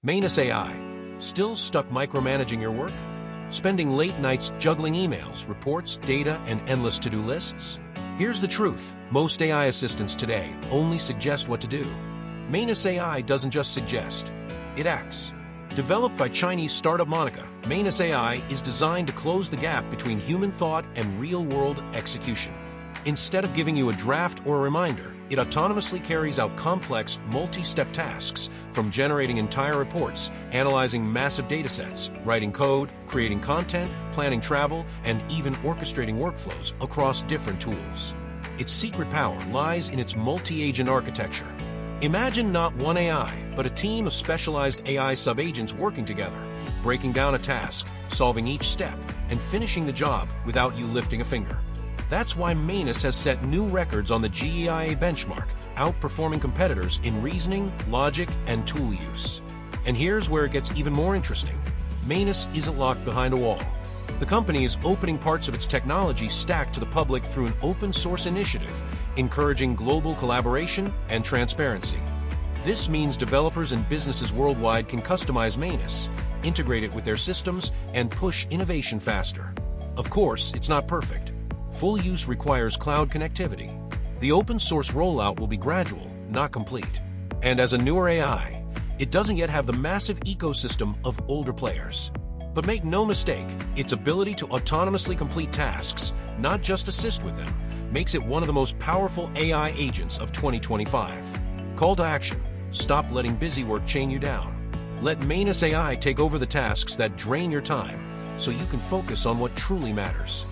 Manus AI. Still stuck micromanaging your work? Spending late nights juggling emails, reports, data, and endless to-do lists? Here's the truth. Most AI assistants today only suggest what to do. Manus AI doesn't just suggest, it acts. Developed by Chinese startup Monica, Manus AI is designed to close the gap between human thought and real-world execution. Instead of giving you a draft or a reminder, it autonomously carries out complex, multi-step tasks, from generating entire reports, analyzing massive datasets, writing code, creating content, planning travel, and even orchestrating workflows across different tools. Its secret power lies in its multi-agent architecture. Imagine not one AI, but a team of specialized AI sub-agents working together, breaking down a task, solving each step, and finishing the job without you lifting a finger. That's why Manus has set new records on the GEIA benchmark, outperforming competitors in reasoning, logic, and tool use. And here's where it gets even more interesting. Manus isn't locked behind a wall. The company is opening parts of its technology stack to the public through an open-source initiative, encouraging global collaboration and transparency. This means developers and businesses worldwide can customize Manus, integrate it with their systems, and push innovation faster. Of course, it's not perfect. Full use requires cloud connectivity. The open-source rollout will be gradual, not complete. And as a newer AI, it doesn't yet have the massive ecosystem of older players. But make no mistake, its ability to autonomously complete tasks, not just assist with them, makes it one of the most powerful AI agents of 2025. Call to action. Stop letting busy work chain you down. Let Manus AI take over the tasks that drain your time, so you can focus on what truly matters.